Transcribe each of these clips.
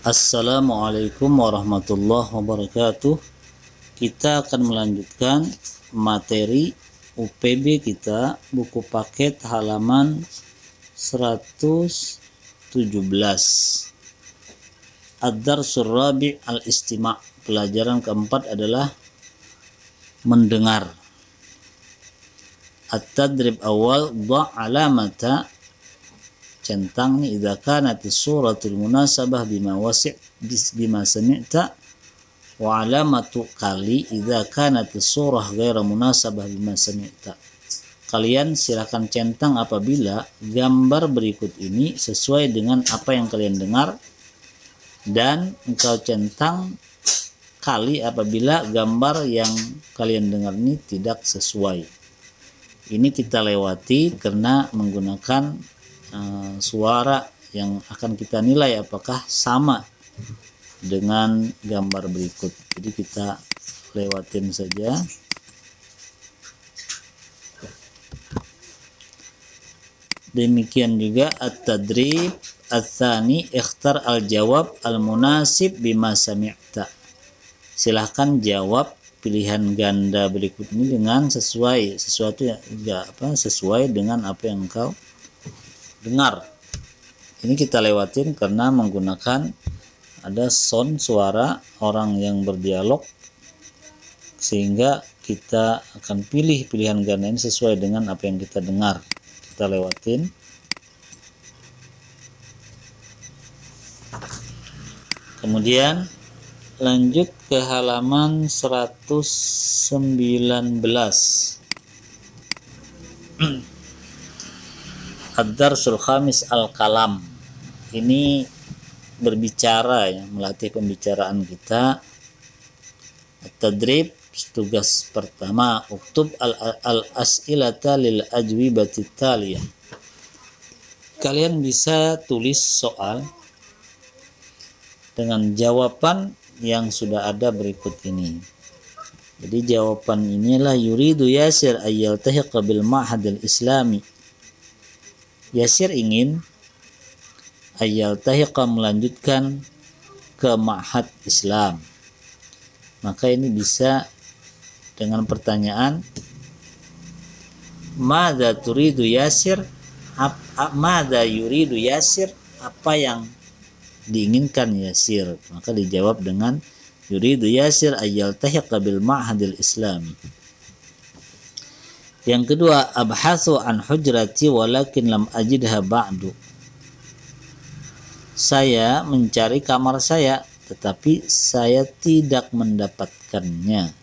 Assalamualaikum warahmatullahi wabarakatuh. Kita akan melanjutkan materi UPB kita, buku paket halaman 117. Ad-Darsul Rabi' al-Istima'. Pelajaran keempat adalah mendengar. At-tadrib awal, dha' alamata, centang ni idza kanatis suratul munasabah bima sami'ta, wa alamatu kali idza kanatis surah ghaira munasabah bima sami'ta. Kalian silakan centang apabila gambar berikut ini sesuai dengan apa yang kalian dengar, dan engkau centang kali apabila gambar yang kalian dengar ini tidak sesuai. Ini kita lewati karena menggunakan suara yang akan kita nilai apakah sama dengan gambar berikut. Jadi kita lewatin saja. Demikian juga at-tadrib ats-tsani, ikhtar al-jawab al-munasib bima sami'ta. Silahkan jawab pilihan ganda berikut ini dengan sesuai dengan apa yang engkau dengar. Ini kita lewatin karena menggunakan ada sound suara orang yang berdialog, sehingga kita akan pilih pilihan ganda ini sesuai dengan apa yang kita dengar. Kita lewatin. Kemudian lanjut ke halaman 119. Ad-Darsul Khamis al-Kalam. Ini berbicara, ya, melatih pembicaraan kita. At-tadrib, tugas pertama, uktub al-as'ilata lil ajwibati taliyah. Kalian bisa tulis soal dengan jawaban yang sudah ada berikut ini. Jadi jawaban inilah yuridu Yasir ayyaltahiqa bil ma'hadil islami. Yasir ingin ayyaltahiqa melanjutkan ke ma'had Islam. Maka ini bisa dengan pertanyaan madza turidu Yasir, madza yuridu Yasir, apa yang diinginkan Yasir. Maka dijawab dengan yuridu Yasir ayyaltahiqa bil ma'hadil islami. Yang kedua, abhatsu an hujrati walakin lam ajidha ba'du. Saya mencari kamar saya, tetapi saya tidak mendapatkannya.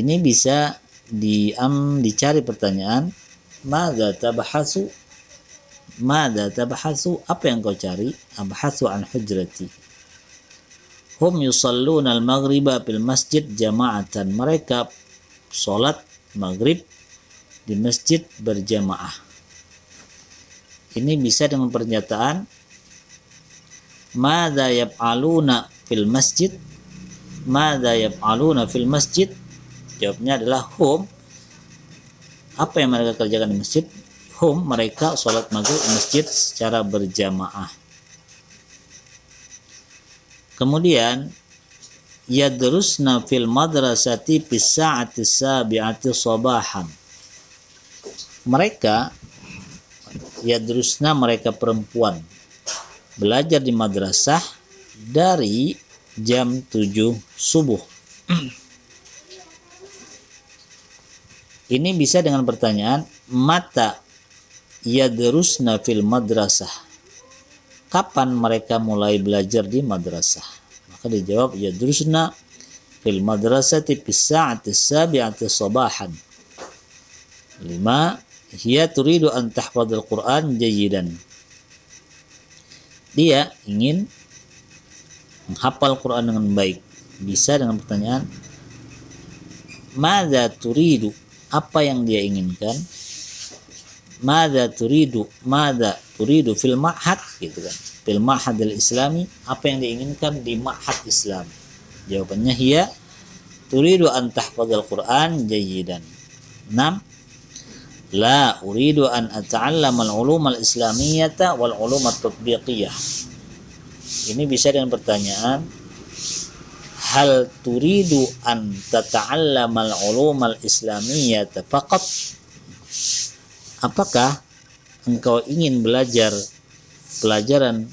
Ini bisa dicari pertanyaan, madza tabhatsu? Madza tabhatsu? Apa yang kau cari? Abhatsu an hujrati. Hum yusalluna al-maghriba fil masjid jama'atan. Mereka salat maghrib di masjid berjamaah. Ini bisa dengan pernyataan madza yaf'aluna fil masjid. Madza yaf'aluna fil masjid. Jawabnya adalah hum. Apa yang mereka kerjakan di masjid? Hum, mereka salat maghrib di masjid secara berjamaah. Kemudian yadrusna fil madrasati fis sa'ati sabi'ati sabahan. Mereka yadrusna, mereka perempuan, belajar di madrasah dari jam 7 subuh. Ini bisa dengan pertanyaan mata yadrusna fil madrasah. Kapan mereka mulai belajar di madrasah? Maka dijawab yadrusna fil madrasati fis sa'ati sabi'ati sabahan. 5. Hiya turidu an tahfadzal Qur'an jayyidan. Dia ingin menghafal Quran dengan baik. Bisa dengan pertanyaan madza turidu, apa yang dia inginkan. Madza turidu fil ma'had, gitu kan. Fil ma'hadil islami, apa yang diinginkan di ma'had Islam. Jawabannya hiya turidu an tahfadzal Qur'an jayyidan. 6. La uridu an ata'allama al-ulum al-islamiyyata wal ulum at-tatbiqiyah. Ini bisa dengan pertanyaan, hal turidu an tata'allamal ulumal islamiyyah faqat? Apakah engkau ingin belajar pelajaran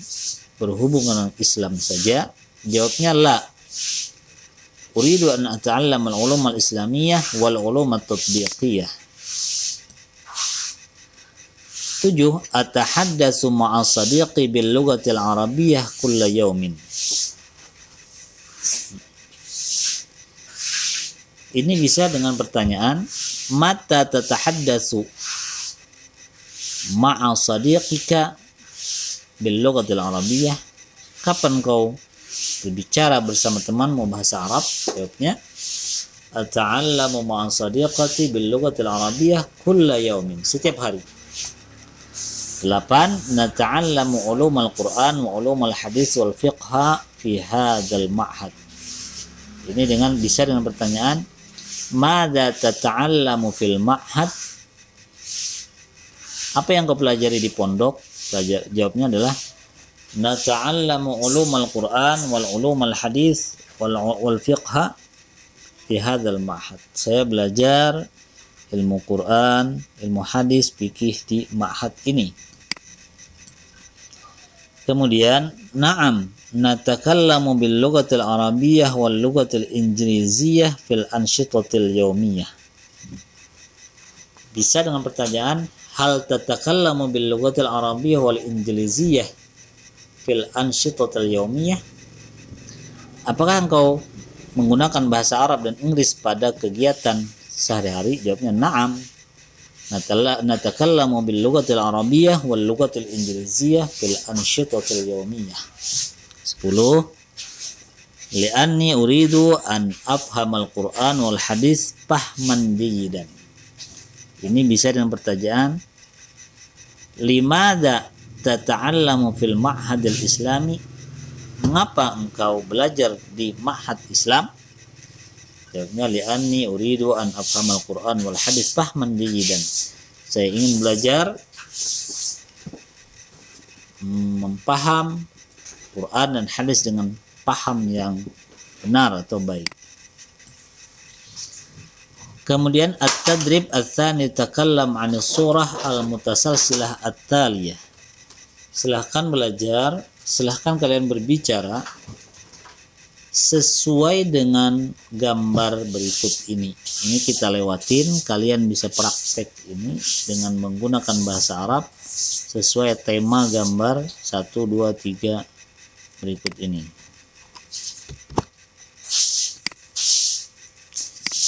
berhubungan dengan Islam saja? Jawabnya la. Uridu an ata'allamal ulumal islamiyyah wal ulumat tatbiqiyah. 7. Atahaddatsu ma'a sadiqi bil lughatil arabiyyah kulla yaumin. Ini bisa dengan pertanyaan, mata tatahaddatsu ma'a sadiqika bil lughatil arabiyyah? Kapan kau berbicara bersama temanmu bahasa Arab? Jawabnya, ata'allamu ma'a sadiqati bil lughatil arabiyyah kulla yaumin, setiap hari. 8. Nata'allamu ulumal Qur'an wa ulumal hadis wal fiqha fi hadzal ma'had. Ini bisa dengan pertanyaan, madza tata'allamu fil ma'had? Apa yang kau pelajari di pondok? Jawabnya adalah, nata'allamu ulumal Qur'an wal ulumal hadis wal fiqha fi hadzal ma'had. Saya belajar ilmu Quran, ilmu hadis, fikih di ma'had ini. Kemudian, na'am, natakallamu bil lughatil arabiyyah wal lughatil injiliziyyah fil anshitatil yaumiyah. Bisa dengan pertanyaan, hal tatakallamu bil lughatil arabiyyah wal injiliziyyah fil anshitatil yaumiyah? Apakah engkau menggunakan bahasa Arab dan Inggris pada kegiatan sehari-hari? Jawabnya na'am. Natakallamu bil lughatil arabiyyah wal lughatil injiliziyyah fil anshitatil yaumiyah. 10. Li'anni uridu an afhamal Qur'an wal hadis fahman jayidan. Ini bisa dengan pertanyaan, limadza tata'allamu fil ma'hadil islami? Mengapa engkau belajar di ma'had Islam? Jawabnya, li'anni uridu an afhamal Qur'an wal hadis fahman jayidan. Saya ingin belajar mempaham Quran dan hadis dengan paham yang benar atau baik. Kemudian at-tadrib ats-tsani takallam 'anis surah al-mutasalsilah at-taliyah. Silahkan kalian berbicara sesuai dengan gambar berikut ini. Ini kita lewatin, kalian bisa praktek ini dengan menggunakan bahasa Arab sesuai tema gambar 1, 2, 3 berikut ini.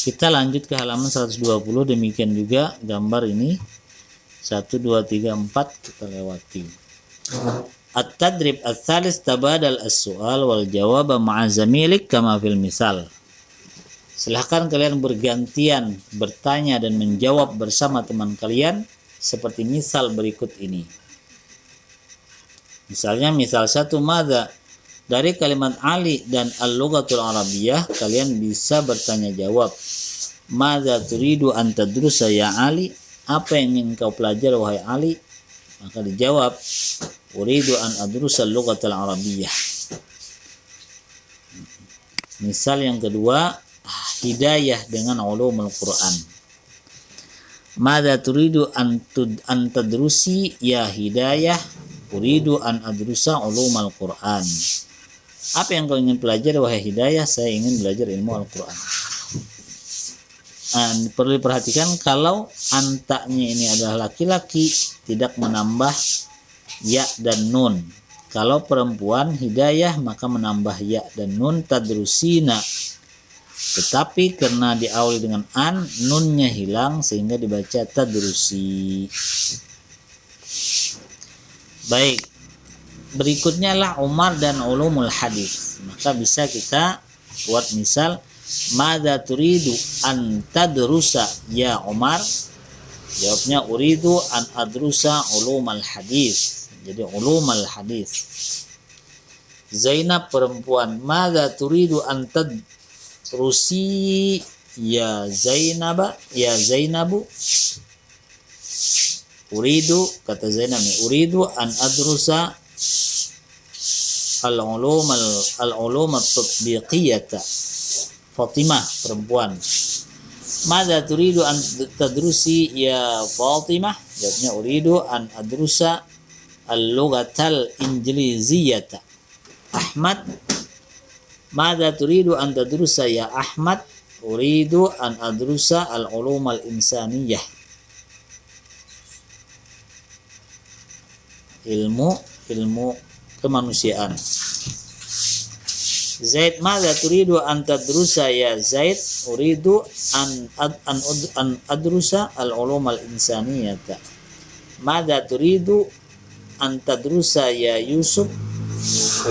Kita lanjut ke halaman 120, demikian juga gambar ini 1, 2, 3, 4 kita lewati. At-tadrib ats-tsalis tabadal as-su'al wal jawab ma'a zamilik kama fil misal. Silahkan kalian bergantian bertanya dan menjawab bersama teman kalian seperti misal berikut ini. Misalnya misal 1, madza, dari kalimat Ali dan al-lughatul arabiyyah kalian bisa bertanya jawab. Madza turidu an tadrusa ya Ali? Apa yang ingin kau pelajari wahai Ali? Maka dijawab, uridu an adrusa al-lughatul arabiyyah. Misal yang kedua, hidayah dengan ulumul Quran. Madza turidu an tadrusi ya hidayah? Uridu an adrusa ulumul Quran. Apa yang kau ingin pelajari wahai hidayah? Saya ingin belajar ilmu Al-Quran. Perlu diperhatikan kalau antaknya ini adalah laki-laki, tidak menambah ya dan nun. Kalau perempuan hidayah maka menambah ya dan nun, tadrusina. Tetapi karena diawali dengan an, nunnya hilang sehingga dibaca tadrusi. Baik, berikutnya lah Umar dan ulumul hadis. Maka bisa kita buat misal, madza turidu an tadrusa ya Umar? Jawabnya, uridu an adrusa ulumul hadis. Jadi ulumul hadis. Zainab perempuan, madza turidu an tadrusi ya Zainabu? Uridu, kata Zainab, uridu an adrusa al-ulum at-tatbiqiyata. Fatimah, perempuan. Madza turidu an tadrusi ya Fatimah? Jawabnya uridu an adrusa al-lughatal injiliziyata. Ahmad, madza turidu an tadrusa ya Ahmad? Uridu an adrusa al-ulum al-insaniyah. Ilmu kemanusiaan. Zaid, madza turidu an tadrusa ya Zaid? Uridu an adrusa al-ulum al-insaniyata. Madza turidu an tadrusa ya Yusuf?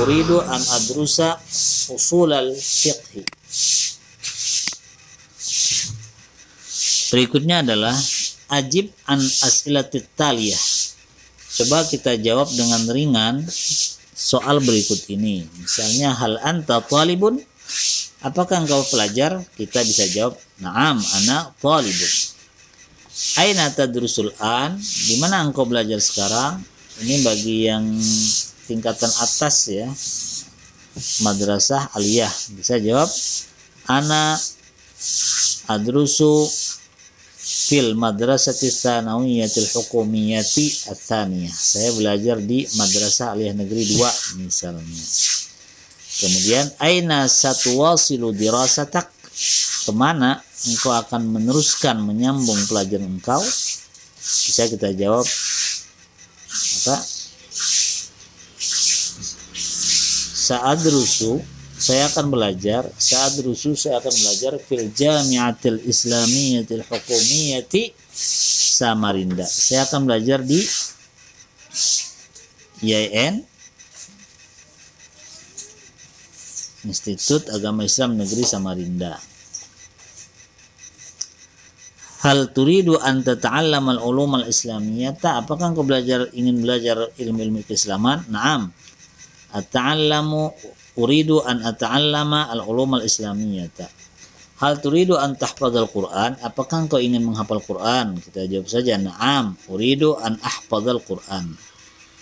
Uridu an adrusa usul al-fiqh. Berikutnya adalah ajib an as'ilatit taliyah. Coba kita jawab dengan ringan soal berikut ini. Misalnya, hal anta talibun? Apakah engkau pelajar? Kita bisa jawab, na'am, ana talibun. Aina tadrusul an? Di mana engkau belajar sekarang? Ini bagi yang tingkatan atas ya, madrasah aliyah. Bisa jawab, ana adrusu fil madrasati tsanawiyatil hukumiyati ats-tsaniyah. Saya belajar di madrasah aliyah negeri 2 misalnya. Kemudian, aina satuwasilu dirasatak? Kemana engkau akan meneruskan menyambung pelajaran engkau? Bisa kita jawab apa? Sa'adrusu, saya akan belajar. Sa'adrusu, saya akan belajar fil jami'atil islamiyatil hukumiyati Samarinda. Saya akan belajar di IAIN, Institut Agama Islam Negeri Samarinda. Hal turidu an tata'allama al-ulum al-islamiyata? Apakah engkau ingin belajar ilmu-ilmu keislaman? Naam. Ata'allamu uridu an ata'allama al-ulum al-islamiyata. Hal turidu an tahfadzal Qur'an? Apakah engkau ingin menghafal Quran? Kita jawab saja, na'am, uridu an ahfadzal Qur'an.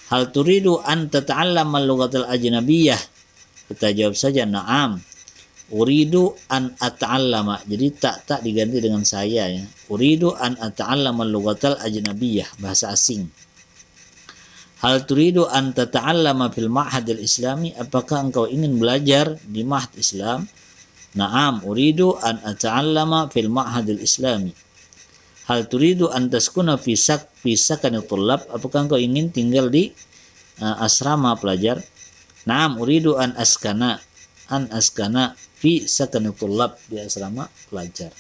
Hal turidu an tata'allama al-lughatal ajnabiyyah? Kita jawab saja, na'am, uridu an ata'allama. Jadi tak diganti dengan saya ya. Uridu an ata'allama al-lughatal ajnabiyyah, bahasa asing. Hal turidu an tata'allama fil ma'hadil islami? Apakah engkau ingin belajar di ma'had Islam? Na'am, uridu an ata'allama fil ma'hadil islami. Hal turidu an taskuna fi sakanit thullab? Apakah engkau ingin tinggal di asrama pelajar? Na'am, uridu an askana fi sakanit thullab, di asrama pelajar.